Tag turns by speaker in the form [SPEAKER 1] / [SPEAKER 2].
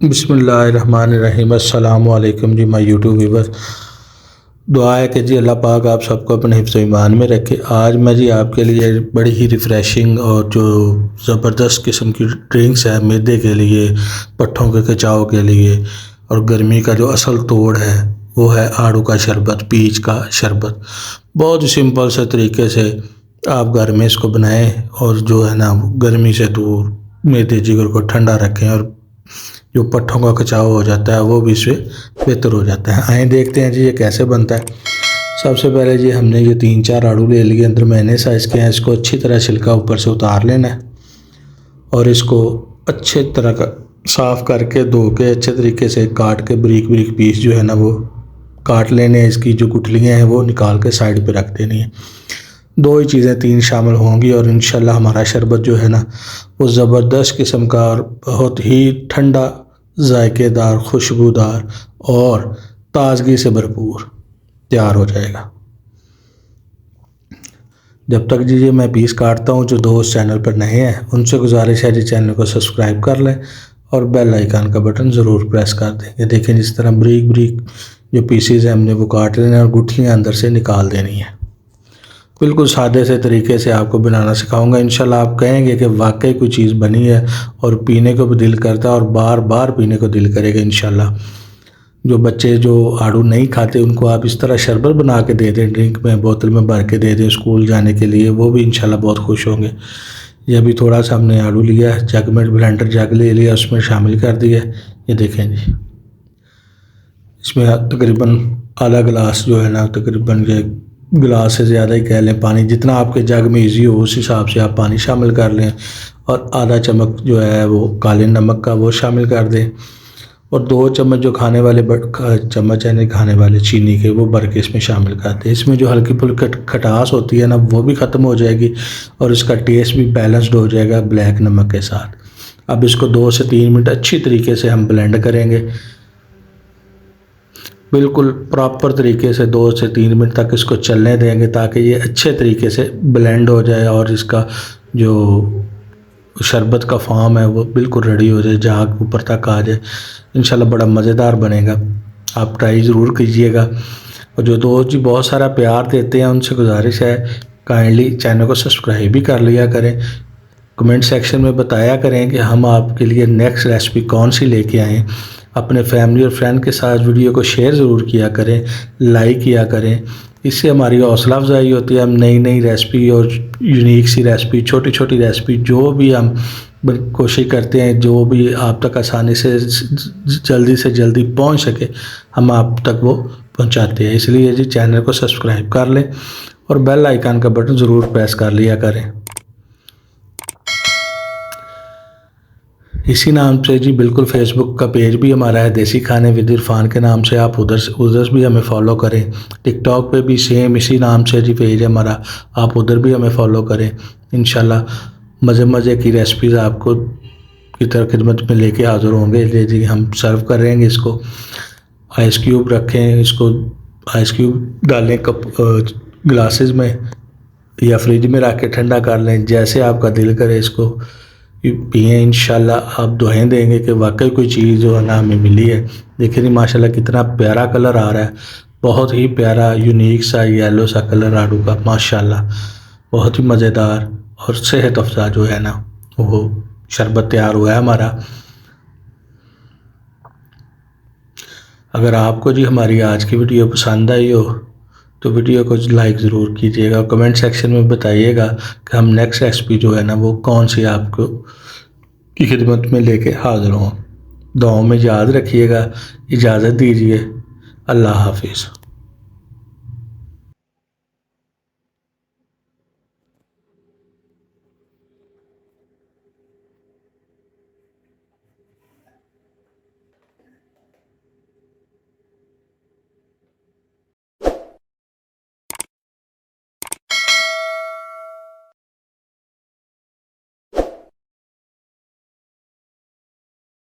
[SPEAKER 1] बिस्मिल्लाहिर्रहमानिर्रहीम। अस्सलामु अलैकुम जी माय यूट्यूब व्यूअर्स। दुआ है कि जी अल्लाह पाक आप सबको अपने हिफ्ज़ ईमान में रखे। आज मैं जी आपके लिए बड़ी ही रिफ़्रेशिंग और जो ज़बरदस्त किस्म की ड्रिंक्स है मैदे के लिए, पट्ठों के खिंचाव के लिए और गर्मी का जो असल तोड़ है वो है आड़ू का शरबत, पीच का शरबत। बहुत ही सिंपल से तरीके से आप घर में इसको बनाएं और जो है ना गर्मी से दूर मैदे जिगर को ठंडा रखें और जो पट्ठों का खिंचाव हो जाता है वो भी इससे बेहतर हो जाता है। आए देखते हैं जी ये कैसे बनता है। सबसे पहले जी हमने ये 3-4 आड़ू ले लिए, अंदर मैंने साइज़ के हैं। इसको अच्छी तरह छिलका ऊपर से उतार लेना है और इसको अच्छे तरह का साफ़ करके धो के अच्छे तरीके से काट के बारीक बारीक पीस जो है ना वो काट लेने हैं। इसकी जो गुठलियाँ हैं वो निकाल के साइड पे रख देनी है। 2 ही चीज़ें 3 शामिल होंगी और इंशाल्लाह हमारा शरबत जो है ना वो ज़बरदस्त किस्म का और बहुत ही ठंडा, जायकेदार, खुशबूदार और ताज़गी से भरपूर तैयार हो जाएगा। जब तक जी ये मैं पीस काटता हूँ, जो दोस्त चैनल पर नए हैं उनसे गुजारिश है जी चैनल को सब्सक्राइब कर लें और बेल आइकन का बटन ज़रूर प्रेस कर दें। ये देखें जिस तरह बारीक बारीक जो पीसेज हैं हमने वो काट लेने हैं और गुठलियाँ अंदर से निकाल देनी है। बिल्कुल सादे से तरीके से आपको बनाना सिखाऊंगा। इंशाल्लाह आप कहेंगे कि वाकई कोई चीज़ बनी है और पीने को भी दिल करता है और बार बार पीने को दिल करेगा इंशाल्लाह। जो बच्चे जो आड़ू नहीं खाते उनको आप इस तरह शरबत बना के दे दें, ड्रिंक में बोतल में भर के दे दें स्कूल जाने के लिए, वो भी इंशाल्लाह बहुत खुश होंगे। ये अभी थोड़ा सा हमने आड़ू लिया, जग में ब्लेंडर जग ले लिया, उसमें शामिल कर दिया। ये देखें जी इसमें तकरीबन आधा गिलास जो है ना, तकरीबन ये गिलास से ज़्यादा ही कह लें पानी, जितना आपके जग में इजी हो उस हिसाब से आप पानी शामिल कर लें और आधा चम्मच जो है वो काले नमक का वो शामिल कर दें और 2 चम्मच जो खाने वाले चम्मच है नहीं खाने वाले चीनी के वो भर के इसमें शामिल कर दें। इसमें जो हल्की फुल्की खटास होती है ना वो भी ख़त्म हो जाएगी और इसका टेस्ट भी बैलेंस्ड हो जाएगा ब्लैक नमक के साथ। अब इसको 2 से 3 मिनट अच्छी तरीके से हम ब्लेंड करेंगे, बिल्कुल प्रॉपर तरीके से 2 से 3 मिनट तक इसको चलने देंगे ताकि ये अच्छे तरीके से ब्लेंड हो जाए और इसका जो शरबत का फॉर्म है वो बिल्कुल रेडी हो जाए, झाग ऊपर तक आ जाए। इंशाल्लाह बड़ा मज़ेदार बनेगा, आप ट्राई ज़रूर कीजिएगा। और जो दोस्त जी बहुत सारा प्यार देते हैं उनसे गुजारिश है काइंडली चैनल को सब्सक्राइब भी कर लिया करें। कमेंट सेक्शन में बताया करें कि हम आपके लिए नेक्स्ट रेसिपी कौन सी लेके आएँ। अपने फैमिली और फ्रेंड के साथ वीडियो को शेयर ज़रूर किया करें, लाइक किया करें। इससे हमारी हौसला अफजाई होती है। हम नई नई रेसिपी और यूनिक सी रेसिपी, छोटी छोटी रेसिपी जो भी हम कोशिश करते हैं जो भी आप तक आसानी से जल्दी पहुंच सके हम आप तक वो पहुंचाते हैं। इसलिए जी चैनल को सब्सक्राइब कर लें और बेल आइकन का बटन ज़रूर प्रेस कर लिया करें। इसी नाम से जी बिल्कुल फेसबुक का पेज भी हमारा है देसी खाने विद इरफान के नाम से, आप उधर भी हमें फॉलो करें। टिकटॉक पे भी सेम इसी नाम से जी पेज है हमारा, आप उधर भी हमें फॉलो करें। इंशाल्लाह मज़े की रेसिपीज़ आपको की तरह खिदमत में लेके हाज़िर होंगे। ले जी हम सर्व करेंगे इसको, आइस क्यूब रखें, इसको आइस क्यूब डालें कप ग्लासेस में या फ्रिज में रख के ठंडा कर लें, जैसे आपका दिल करे इसको पिए। इंशाल्लाह आप दुआएं देंगे कि वाकई कोई चीज़ जो है ना हमें मिली है। देखिए नहीं माशाल्लाह कितना प्यारा कलर आ रहा है, बहुत ही प्यारा यूनिक सा येलो सा कलर आड़ू का, माशाल्लाह बहुत ही मज़ेदार और सेहत अफजा जो है ना वो शरबत तैयार हुआ है हमारा। अगर आपको जी हमारी आज की वीडियो पसंद आई हो तो वीडियो को लाइक ज़रूर कीजिएगा। कमेंट सेक्शन में बताइएगा कि हम नेक्स्ट रेसिपी जो है ना वो कौन सी आपको की खिदमत में लेके हाज़िर हों। दुआओं में याद रखिएगा। इजाज़त दीजिए। अल्लाह हाफिज़।